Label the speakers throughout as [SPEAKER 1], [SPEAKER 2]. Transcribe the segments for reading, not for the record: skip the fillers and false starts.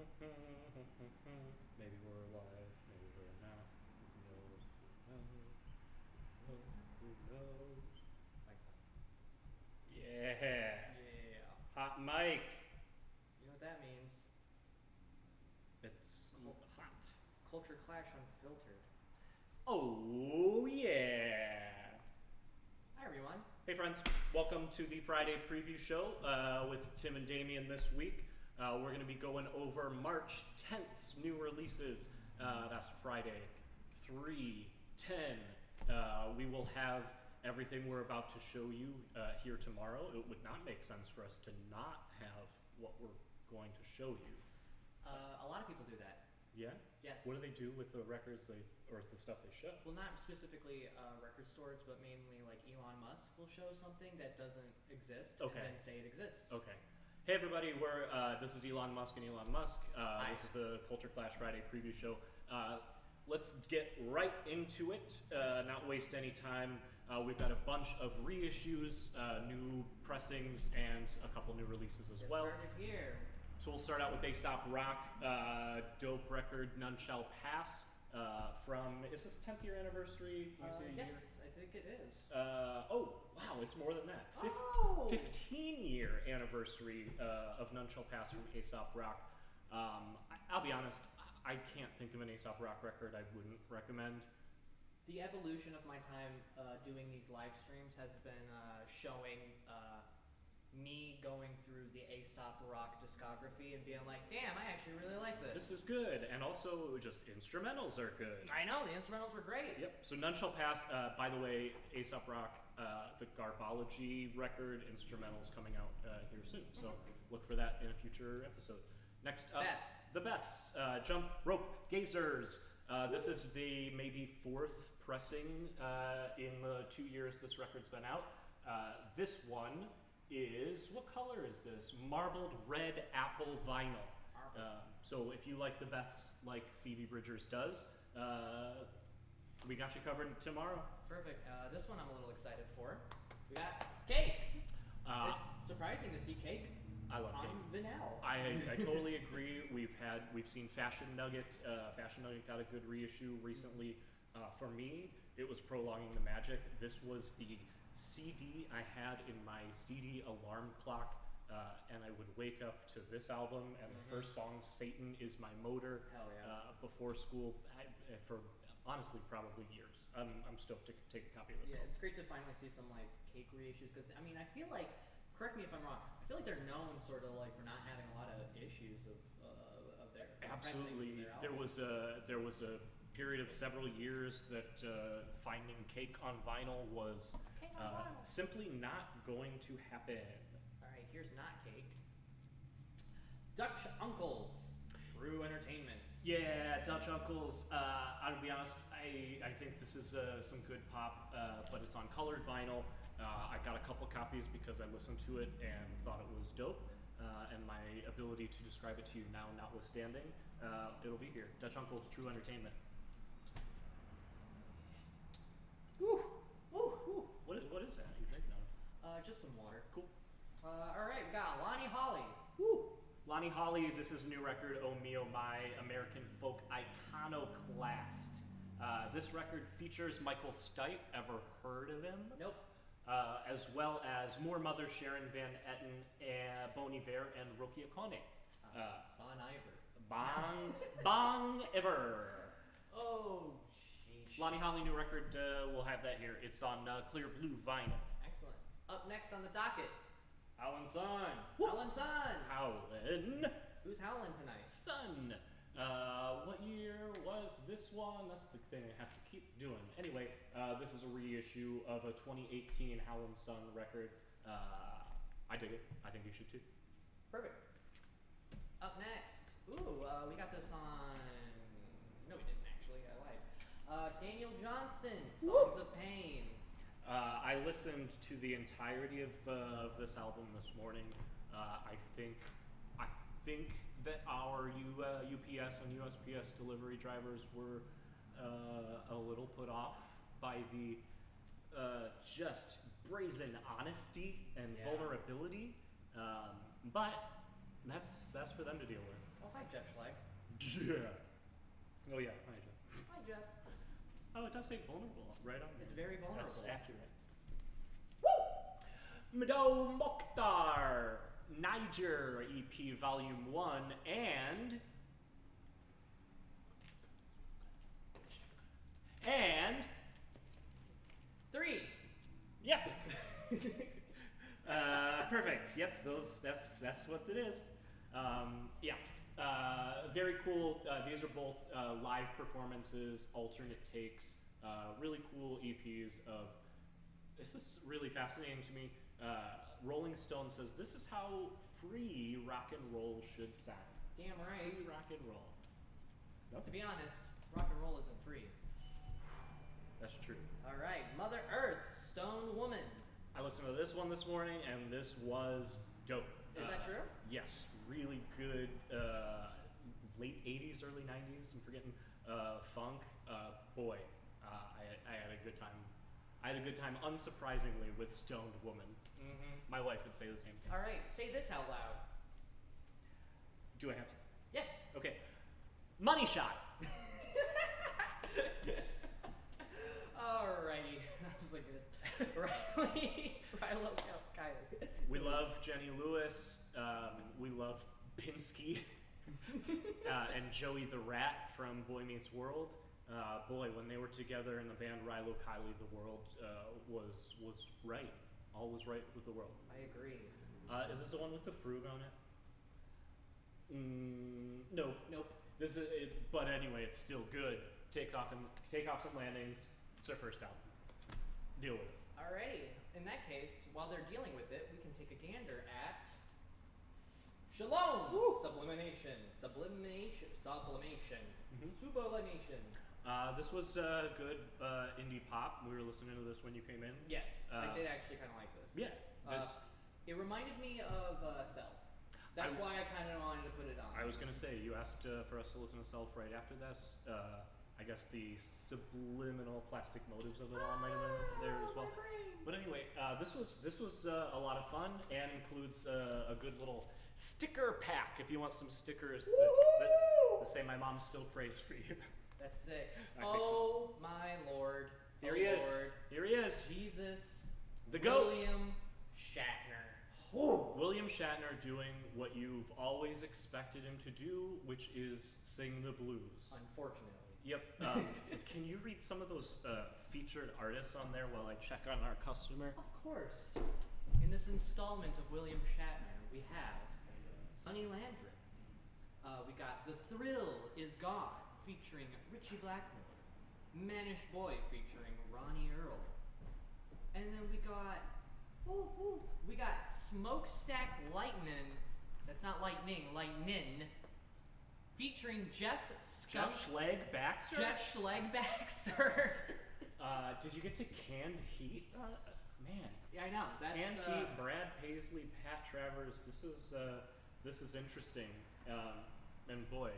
[SPEAKER 1] Maybe we're alive, maybe we're not. Who knows? Who knows? Who knows?
[SPEAKER 2] Mike's
[SPEAKER 1] Yeah.
[SPEAKER 2] Yeah.
[SPEAKER 1] Hot mic.
[SPEAKER 2] You know what that means?
[SPEAKER 1] It's hot.
[SPEAKER 2] Culture Clash Unfiltered.
[SPEAKER 1] Oh, yeah.
[SPEAKER 2] Hi, everyone.
[SPEAKER 1] Hey, friends. Welcome to the Friday preview show with Tim and Damien this week. We're going to be going over March 10th's new releases. That's Friday, 3/10. We will have everything we're about to show you here tomorrow. It would not make sense for us to not have what we're going to show you.
[SPEAKER 2] A lot of people do that.
[SPEAKER 1] Yeah?
[SPEAKER 2] Yes.
[SPEAKER 1] What do they do with the records or the stuff they show?
[SPEAKER 2] Well, not specifically record stores, but mainly like Elon Musk will show something that doesn't exist
[SPEAKER 1] Okay.
[SPEAKER 2] and then say it exists.
[SPEAKER 1] Okay. Hey everybody, this is Elon Musk and Elon Musk. This is the Culture Clash Friday preview show. Let's get right into it, not waste any time. We've got a bunch of reissues, new pressings, and a couple new releases as well.
[SPEAKER 2] Started here.
[SPEAKER 1] So we'll start out with Aesop Rock, dope record, None Shall Pass, from, is this 10th year anniversary? Can you say a year?
[SPEAKER 2] Yes, I think it is.
[SPEAKER 1] Oh, wow, it's more than that. 15-year anniversary of None Shall Pass from Aesop Rock. I'll be honest, I can't think of an Aesop Rock record I wouldn't recommend.
[SPEAKER 2] The evolution of my time doing these live streams has been showing me going through the Aesop Rock discography and being like, damn, I actually really like this.
[SPEAKER 1] This is good, and also just instrumentals are good.
[SPEAKER 2] I know, the instrumentals were great.
[SPEAKER 1] Yep, so None Shall Pass, by the way, Aesop Rock, the Garbology record, instrumentals coming out here soon, so look for that in a future episode. Next up,
[SPEAKER 2] Beths.
[SPEAKER 1] The Beths, Jump Rope Gazers. This is the maybe fourth pressing in the 2 years this record's been out. This one is, what color is this? Marbled red apple vinyl. So if you like the Beths like Phoebe Bridgers does, we got you covered tomorrow.
[SPEAKER 2] Perfect. This one I'm a little excited for. We got Cake. It's surprising to see Cake
[SPEAKER 1] I love
[SPEAKER 2] on vinyl.
[SPEAKER 1] I totally agree. We've seen Fashion Nugget. Fashion Nugget got a good reissue recently. For me, it was Prolonging the Magic. This was the CD I had in my CD alarm clock, and I would wake up to this album and the first song, Satan Is My Motor,
[SPEAKER 2] Hell yeah.
[SPEAKER 1] before school for honestly probably years. I'm stoked to take a copy of this
[SPEAKER 2] Yeah,
[SPEAKER 1] album.
[SPEAKER 2] it's great to finally see some like Cake reissues because I mean I feel like, correct me if I'm wrong, I feel like they're known sort of like for not having a lot of issues of their
[SPEAKER 1] Absolutely.
[SPEAKER 2] their
[SPEAKER 1] There was a period of several years that finding Cake on vinyl was simply not going to happen.
[SPEAKER 2] All right, here's not Cake. Dutch Uncles, True Entertainment.
[SPEAKER 1] Yeah, Dutch Uncles. I'll be honest, I think this is some good pop, but it's on colored vinyl. I got a couple copies because I listened to it and thought it was dope. And my ability to describe it to you now notwithstanding, it'll be here. Dutch Uncles, True Entertainment. Woo! Woo! Woo! What is that you're drinking out of?
[SPEAKER 2] Just some water.
[SPEAKER 1] Cool.
[SPEAKER 2] All right, we got Lonnie Holley.
[SPEAKER 1] Woo! Lonnie Holley, this is a new record, Oh Me Oh My, American folk iconoclast. This record features Michael Stipe, ever heard of him?
[SPEAKER 2] Nope.
[SPEAKER 1] As well as More Mother, Sharon Van Etten, Bon Iver, and Rocky Akone.
[SPEAKER 2] Bon Iver.
[SPEAKER 1] Bon Iver.
[SPEAKER 2] Oh, sheesh.
[SPEAKER 1] Lonnie Holley, new record, we'll have that here. It's on clear blue vinyl.
[SPEAKER 2] Excellent. Up next on the docket,
[SPEAKER 1] Howlin Sun.
[SPEAKER 2] Howlin Sun.
[SPEAKER 1] Howlin
[SPEAKER 2] Who's howling tonight?
[SPEAKER 1] Sun. What year was this one? That's the thing I have to keep doing. Anyway, this is a reissue of a 2018 Howlin Sun record. I dig it. I think you should too.
[SPEAKER 2] Perfect. Up next, we got this on. No, we didn't actually. I lied. Daniel Johnston, Songs of Pain.
[SPEAKER 1] I listened to the entirety of this album this morning. I think that our UPS and USPS delivery drivers were a little put off by the just brazen honesty and vulnerability. But That's for them to deal with.
[SPEAKER 2] Oh, hi, Jeff Schlag.
[SPEAKER 1] Yeah. Oh yeah. Hi, Jeff.
[SPEAKER 2] Hi, Jeff.
[SPEAKER 1] Oh, it does say vulnerable right on there.
[SPEAKER 2] It's very vulnerable.
[SPEAKER 1] That's accurate. Mdou Moctar, Niger EP Volume 1, and
[SPEAKER 2] 3.
[SPEAKER 1] Yep. Perfect. Yep. That's what it is. Yeah. Very cool. These are both live performances, alternate takes. Really cool EPs of. This is really fascinating to me. Rolling Stone says this is how free rock and roll should sound.
[SPEAKER 2] Damn right.
[SPEAKER 1] Free rock and roll. Nope.
[SPEAKER 2] To be honest, rock and roll isn't free.
[SPEAKER 1] That's true.
[SPEAKER 2] All right, Mother Earth, Stone Woman.
[SPEAKER 1] I listened to this one this morning, and this was dope.
[SPEAKER 2] Is that true?
[SPEAKER 1] Yes, really good. Late '80s, early '90s. I'm forgetting funk. Boy, I had a good time. I had a good time, unsurprisingly, with Stoned Woman.
[SPEAKER 2] Mm-hmm.
[SPEAKER 1] My wife would say the same thing.
[SPEAKER 2] All right, say this out loud.
[SPEAKER 1] Do I have to?
[SPEAKER 2] Yes.
[SPEAKER 1] Okay. Money Shot.
[SPEAKER 2] Alrighty, that was like good. Rilo Kylie.
[SPEAKER 1] We love Jenny Lewis. We love Pinsky. And Joey the Rat from Boy Meets World. Boy, when they were together in the band Rilo Kiley, the world was right. All was right with the world.
[SPEAKER 2] I agree.
[SPEAKER 1] Is this the one with the Frug on it? Nope.
[SPEAKER 2] Nope.
[SPEAKER 1] This is it, but anyway, it's still good. Take off some landings. It's their first album. Deal with it.
[SPEAKER 2] Alrighty. In that case, while they're dealing with it, we can take a gander at Shalom!
[SPEAKER 1] Woo!
[SPEAKER 2] Sublimation. Sublimation.
[SPEAKER 1] Mhm.
[SPEAKER 2] Sublimation.
[SPEAKER 1] This was good indie pop. We were listening to this when you came in.
[SPEAKER 2] Yes, I did actually kind of like this.
[SPEAKER 1] Yeah.
[SPEAKER 2] It reminded me of Self. That's why I kind of wanted to put it on.
[SPEAKER 1] I was going to say, you asked for us to listen to Self right after this. I guess the subliminal plastic motives of it all might have been there as well. But anyway, this was a lot of fun and includes a good little sticker pack if you want some stickers that say my mom still prays for you.
[SPEAKER 2] That's sick.
[SPEAKER 1] I think so.
[SPEAKER 2] Oh my lord.
[SPEAKER 1] Here
[SPEAKER 2] oh
[SPEAKER 1] he is.
[SPEAKER 2] Lord.
[SPEAKER 1] Here he is.
[SPEAKER 2] Jesus.
[SPEAKER 1] The GOAT.
[SPEAKER 2] William Shatner.
[SPEAKER 1] William Shatner doing what you've always expected him to do, which is sing the blues.
[SPEAKER 2] Unfortunately.
[SPEAKER 1] Yep. Can you read some of those featured artists on there while I check on our customer?
[SPEAKER 2] Of course. In this installment of William Shatner, we have Sonny Landreth. We got The Thrill Is Gone, featuring Richie Blackmore. Manish Boy, featuring Ronnie Earl. And then we got Smokestack Lightnin'. That's not lightning, lightnin'. Featuring Jeff
[SPEAKER 1] Schleg Baxter?
[SPEAKER 2] Jeff Schleg Baxter.
[SPEAKER 1] Did you get to Canned Heat? Man.
[SPEAKER 2] Yeah, I know. That's,
[SPEAKER 1] Canned Heat, Brad Paisley, Pat Travers. This is interesting. And boy,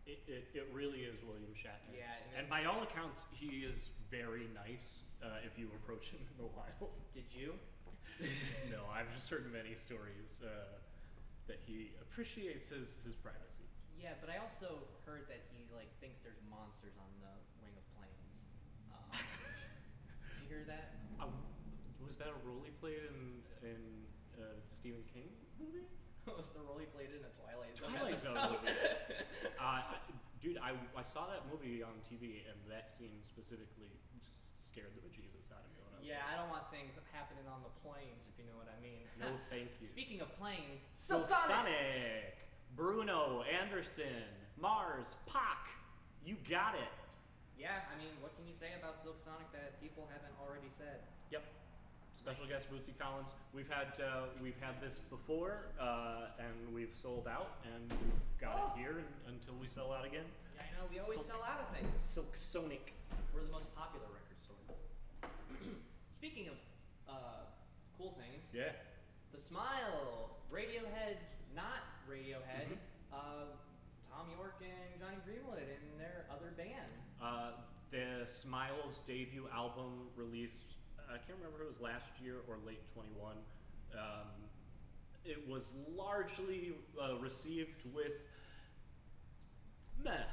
[SPEAKER 1] it really is William Shatner.
[SPEAKER 2] Yeah.
[SPEAKER 1] And by all accounts, he is very nice if you approach him in the wild.
[SPEAKER 2] Did you?
[SPEAKER 1] No, I've just heard many stories that he appreciates his privacy.
[SPEAKER 2] Yeah, but I also heard that he thinks there's monsters on the wing of planes. Did you hear that?
[SPEAKER 1] Was that a role he played in Stephen King movie?
[SPEAKER 2] Was the role he played in a Twilight Zone
[SPEAKER 1] Zone
[SPEAKER 2] episode?
[SPEAKER 1] movie. Dude, I saw that movie on TV, and that scene specifically scared the bejesus out of me when I was
[SPEAKER 2] Yeah, I don't want things happening on the planes, if you know what I mean.
[SPEAKER 1] No, thank you.
[SPEAKER 2] Speaking of planes,
[SPEAKER 1] Sonic, Bruno, Anderson, Mars, Pac, you got it.
[SPEAKER 2] Yeah, I mean, what can you say about Silk Sonic that people haven't already said?
[SPEAKER 1] Yep. Special guest Bootsy Collins. We've had this before, and we've sold out, and we've got it here until we sell out again.
[SPEAKER 2] Yeah, I know. We always sell out of things.
[SPEAKER 1] Silk Sonic.
[SPEAKER 2] We're the most popular record store. Speaking of cool things.
[SPEAKER 1] Yeah.
[SPEAKER 2] The Smile, Radiohead's not Radiohead. Tom York and Johnny Greenwood and their other band.
[SPEAKER 1] The Smiles debut album released. I can't remember if it was last year or late 21. it was largely received with meh.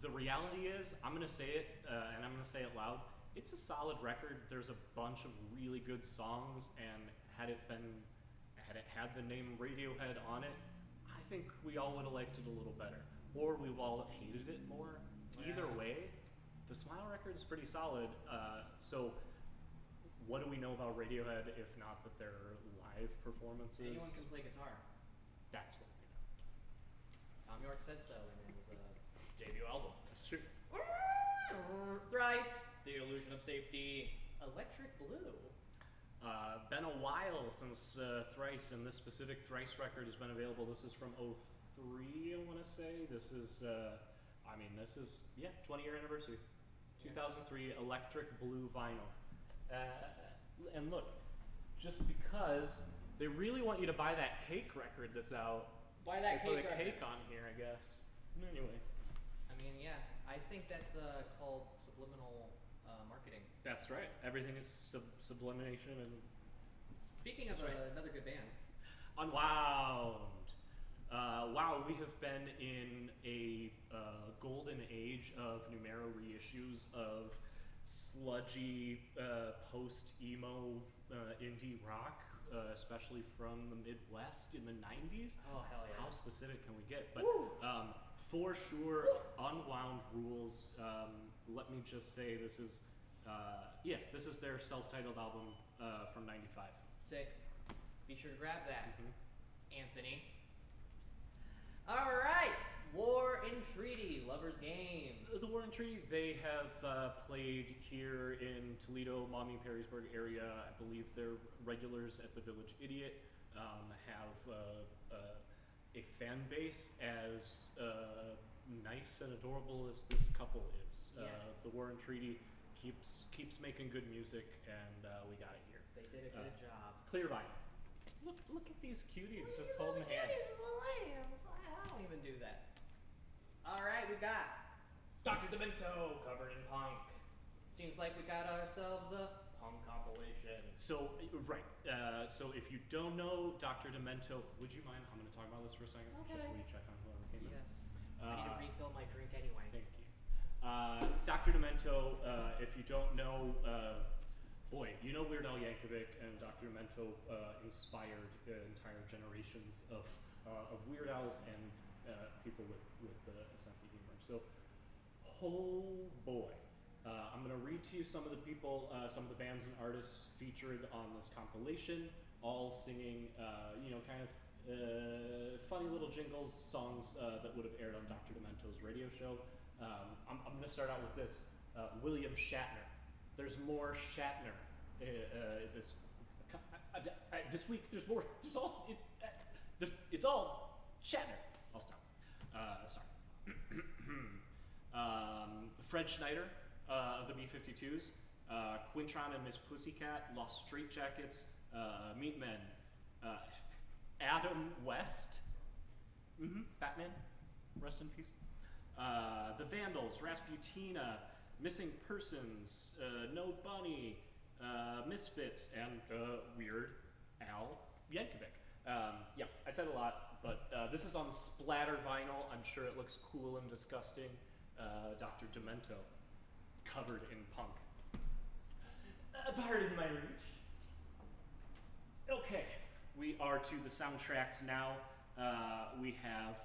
[SPEAKER 1] The reality is, I'm gonna say it, and I'm gonna say it loud. It's a solid record. There's a bunch of really good songs, and had it had the name Radiohead on it, I think we all would have liked it a little better, or we've all hated it more. Either way, the Smile record is pretty solid. So, what do we know about Radiohead if not that their live performances?
[SPEAKER 2] Anyone can play guitar.
[SPEAKER 1] That's what we know.
[SPEAKER 2] Tom York said so in his debut album.
[SPEAKER 1] That's true.
[SPEAKER 2] Thrice, The Illusion of Safety, Electric Blue.
[SPEAKER 1] Been a while since Thrice, and this specific Thrice record has been available. This is from '03, I want to say. This is, 20-year anniversary. 2003 Electric Blue vinyl. And look, just because they really want you to buy that Cake record that's out.
[SPEAKER 2] Buy that
[SPEAKER 1] they
[SPEAKER 2] Cake
[SPEAKER 1] put a
[SPEAKER 2] record.
[SPEAKER 1] cake on here, I guess. Anyway.
[SPEAKER 2] I mean, yeah, I think that's called subliminal marketing.
[SPEAKER 1] That's right. Everything is sublimation and...
[SPEAKER 2] Speaking of another good band.
[SPEAKER 1] Unwound. Wow, we have been in a golden age of Numero reissues of sludgy post-emo indie rock, especially from the Midwest in the 90s.
[SPEAKER 2] Oh, hell yeah.
[SPEAKER 1] How specific can we get? But for sure, Unwound rules. Let me just say this is their self-titled album from '95.
[SPEAKER 2] Sick. Be sure to grab that,
[SPEAKER 1] Mm-hmm.
[SPEAKER 2] Anthony. All right, War and Treaty, Lover's Game.
[SPEAKER 1] The War and Treaty, they have played here in Toledo, Maumee, Perrysburg area. I believe they're regulars at the Village Idiot. Have a fan base as nice and adorable as this couple is.
[SPEAKER 2] Yes.
[SPEAKER 1] The War and Treaty keeps making good music, and we got it here.
[SPEAKER 2] They did a good job.
[SPEAKER 1] Clear vinyl. Look at these cuties just holding hands.
[SPEAKER 2] I don't even do that. All right, we got Dr. Demento covered in punk. Seems like we got ourselves a punk compilation.
[SPEAKER 1] So, right. So if you don't know Dr. Demento, would you mind? I'm going to talk about this for a second.
[SPEAKER 2] Okay.
[SPEAKER 1] Should we check on whoever came in?
[SPEAKER 2] Yes. I need to refill my drink anyway.
[SPEAKER 1] Thank you. Dr. Demento, if you don't know, boy, you know Weird Al Yankovic, and Dr. Demento inspired entire generations of Weird Al's and people with a sense of humor. So, oh boy. I'm going to read to you some of the people, some of the bands and artists featured on this compilation, all singing, kind of funny little jingles, songs that would have aired on Dr. Demento's radio show. I'm going to start out with this. William Shatner. There's more Shatner this week. There's more. It's all Shatner. I'll stop. Sorry. Fred Schneider of the B-52s, Quintron and Miss Pussycat, Lost Straitjackets, Meatmen, Adam West, Batman, rest in peace. The Vandals, Rasputina, Missing Persons, No Bunny, Misfits, and Weird Al Yankovic. Yeah, I said a lot, but this is on splatter vinyl. I'm sure it looks cool and disgusting. Dr. Demento, covered in punk. Pardon my reach. Okay, we are to the soundtracks now. We have,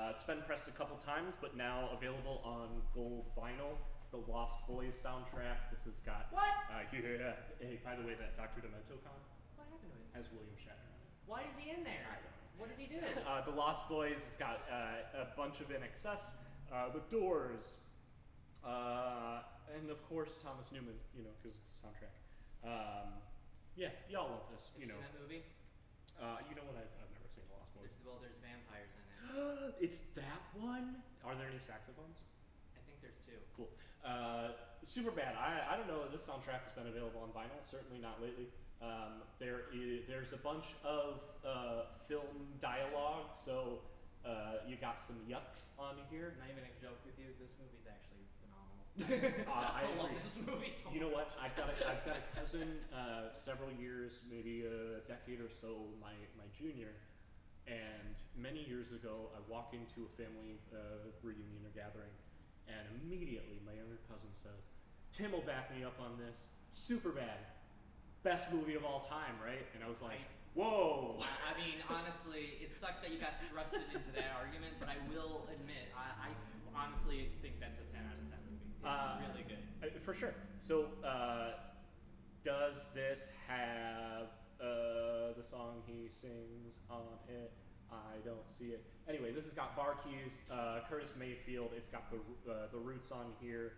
[SPEAKER 1] it's been pressed a couple times, but now available on gold vinyl. The Lost Boys soundtrack. This has got...
[SPEAKER 2] What?
[SPEAKER 1] Yeah. Hey, by the way, that Dr. Demento con
[SPEAKER 2] What happened to him?
[SPEAKER 1] has William Shatner on it.
[SPEAKER 2] Why is he in there?
[SPEAKER 1] I don't know.
[SPEAKER 2] What did he do?
[SPEAKER 1] The Lost Boys has got a bunch of In Excess, The Doors, and of course Thomas Newman, because it's a soundtrack. Yeah, y'all love this,
[SPEAKER 2] Have you seen that movie?
[SPEAKER 1] You know what? I've never seen The Lost Boys.
[SPEAKER 2] There's vampires in it.
[SPEAKER 1] It's that one? Are there any saxophones?
[SPEAKER 2] I think there's two.
[SPEAKER 1] Cool. Super bad. I don't know. This soundtrack has been available on vinyl. Certainly not lately. There's a bunch of film dialogue. So you got some yucks on here.
[SPEAKER 2] Not even a joke with you. This movie's actually phenomenal.
[SPEAKER 1] I
[SPEAKER 2] love
[SPEAKER 1] agree.
[SPEAKER 2] this movie so
[SPEAKER 1] You know
[SPEAKER 2] much.
[SPEAKER 1] what? I've got a cousin, several years, maybe a decade or so, my junior, and many years ago, I walk into a family reunion or gathering, and immediately my younger cousin says, "Tim will back me up on this. Superbad, best movie of all time, right?" And I was like, "Whoa!"
[SPEAKER 2] I mean, honestly, it sucks that you got thrusted into that argument, but I will admit, I honestly think that's a 10 out of 10 movie. It's really good.
[SPEAKER 1] For sure. So, does this have the song he sings on it? I don't see it. Anyway, this has got bar keys, Curtis Mayfield. It's got the Roots on here.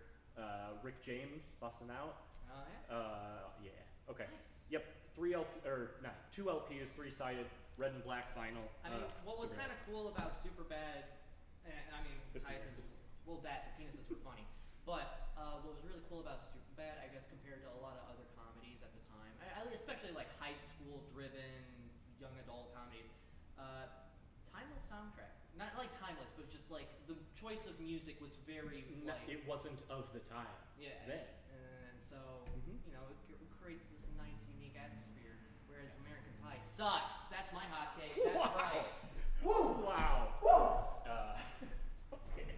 [SPEAKER 1] Rick James busting out.
[SPEAKER 2] Oh yeah.
[SPEAKER 1] Yeah. Okay.
[SPEAKER 2] Nice.
[SPEAKER 1] Yep. 2 LPs, 3-sided, red and black vinyl.
[SPEAKER 2] I mean, what was
[SPEAKER 1] super
[SPEAKER 2] kind of cool about Superbad, I mean,
[SPEAKER 1] The
[SPEAKER 2] ties into
[SPEAKER 1] penises.
[SPEAKER 2] the penises were funny, but what was really cool about Superbad, I guess, compared to a lot of other comedies at the time, especially like high school driven young adult comedies, timeless soundtrack. Not like timeless, but just like the choice of music was very like
[SPEAKER 1] It wasn't of the time.
[SPEAKER 2] yeah,
[SPEAKER 1] Then.
[SPEAKER 2] and so
[SPEAKER 1] Mhm.
[SPEAKER 2] you know it creates this nice, unique atmosphere. Whereas American Pie sucks. That's my hot take. That's
[SPEAKER 1] Wow.
[SPEAKER 2] right.
[SPEAKER 1] Woo! Wow. Okay.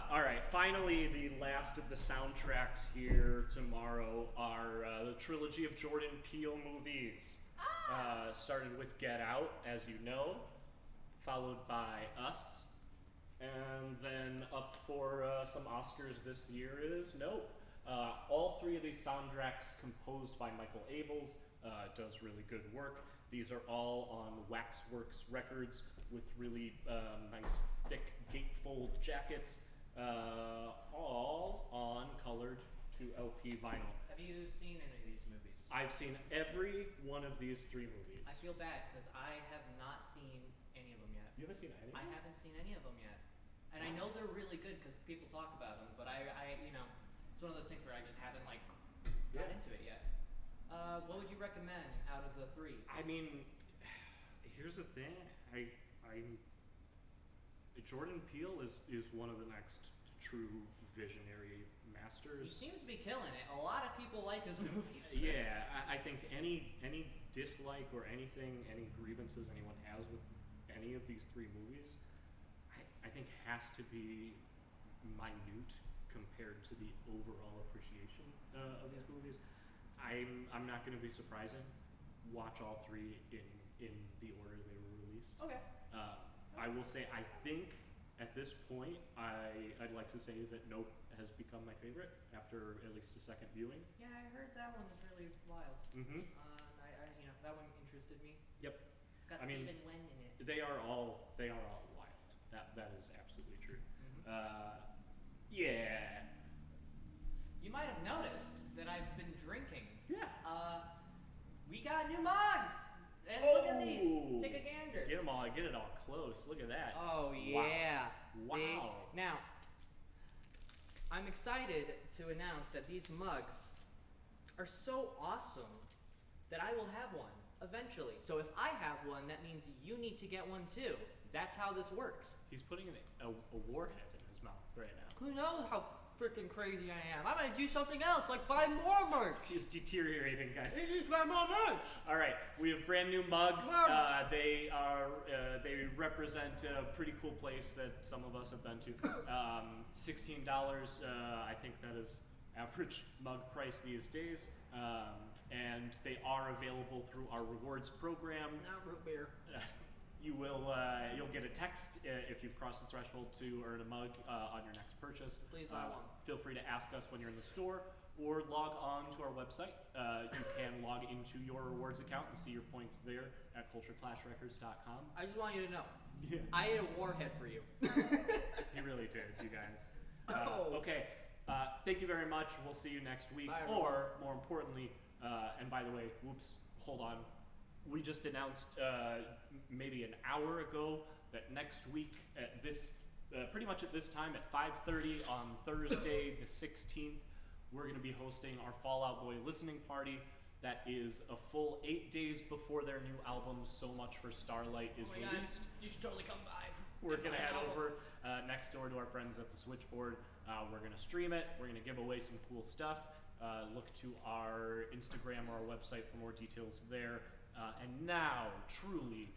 [SPEAKER 1] All right. Finally, the last of the soundtracks here tomorrow are the trilogy of Jordan Peele movies. Started with Get Out, as you know, followed by Us, and then up for some Oscars this year is Nope. All three of these soundtracks composed by Michael Abels, does really good work. These are all on Waxworks Records with really nice thick gatefold jackets, all on colored 2LP vinyl.
[SPEAKER 2] Have you seen any of these movies?
[SPEAKER 1] I've seen every one of these 3 movies.
[SPEAKER 2] I feel bad because I have not seen any of them yet.
[SPEAKER 1] You haven't seen any?
[SPEAKER 2] I haven't seen any of them yet, and I know they're really good because people talk about them. But I, you know, it's one of those things where I just haven't like got
[SPEAKER 1] Yeah.
[SPEAKER 2] into it yet. What would you recommend out of the 3?
[SPEAKER 1] I mean, here's the thing. Jordan Peele is one of the next true visionary
[SPEAKER 2] He
[SPEAKER 1] masters.
[SPEAKER 2] seems to be killing it. A lot of people like his movies.
[SPEAKER 1] Yeah, I think any dislike or any grievances anyone has with any of these 3 movies, I think has to be minute compared to the overall appreciation of these movies. I'm not going to be surprising. Watch all 3 in the order they were released.
[SPEAKER 2] Okay.
[SPEAKER 1] I will say I think at this point I'd like to say that Nope has become my favorite after at least a second viewing.
[SPEAKER 2] Yeah, I heard that one was really wild.
[SPEAKER 1] Mm-hmm.
[SPEAKER 2] You know, that one interested me.
[SPEAKER 1] Yep.
[SPEAKER 2] It's got
[SPEAKER 1] I mean,
[SPEAKER 2] Stephen Wen in it.
[SPEAKER 1] They are all wild. That is absolutely true.
[SPEAKER 2] Mm-hmm.
[SPEAKER 1] Yeah.
[SPEAKER 2] You might have noticed that I've been drinking.
[SPEAKER 1] Yeah.
[SPEAKER 2] We got new mugs! And look at these.
[SPEAKER 1] Oh.
[SPEAKER 2] Take a gander.
[SPEAKER 1] Get it all close. Look at that.
[SPEAKER 2] Oh,
[SPEAKER 1] Wow.
[SPEAKER 2] yeah.
[SPEAKER 1] Wow.
[SPEAKER 2] See? Now, I'm excited to announce that these mugs are so awesome that I will have one eventually. So if I have one, that means you need to get one too. That's how this works.
[SPEAKER 1] He's putting a warhead in his mouth right now.
[SPEAKER 2] Who knows how freaking crazy I am? I might do something else, like buy more merch.
[SPEAKER 1] He's deteriorating, guys.
[SPEAKER 2] Just buy more merch.
[SPEAKER 1] All right, we have brand new mugs.
[SPEAKER 2] Mugs.
[SPEAKER 1] They represent a pretty cool place that some of us have been to. $16, I think that is average mug price these days. And they are available through our rewards program.
[SPEAKER 2] Not root beer.
[SPEAKER 1] You'll get a text if you've crossed the threshold to earn a mug on your next purchase.
[SPEAKER 2] Please buy one.
[SPEAKER 1] Feel free to ask us when you're in the store or log on to our website. You can log into your rewards account and see your points there at cultureclashrecords.com.
[SPEAKER 2] I just want you to know,
[SPEAKER 1] Yeah.
[SPEAKER 2] I ate a warhead for you.
[SPEAKER 1] He really did, you guys.
[SPEAKER 2] Oh.
[SPEAKER 1] Okay, thank you very much. We'll see you next week.
[SPEAKER 2] Bye, everyone.
[SPEAKER 1] Or, more importantly, and by the way, whoops, hold on. We just announced maybe an hour ago that next week at this, pretty much at this time at 5:30 on Thursday the 16th, we're going to be hosting our Fall Out Boy listening party. That is a full 8 days before their new album, So Much for Starlight, is
[SPEAKER 2] Oh my God,
[SPEAKER 1] released.
[SPEAKER 2] you should totally come by.
[SPEAKER 1] We're going to head over next door to our friends at the Switchboard. We're going to stream it. We're going to give away some cool stuff. Look to our Instagram or our website for more details there. And now, truly,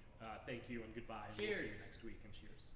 [SPEAKER 1] thank you and goodbye. And we'll see you next week. And cheers.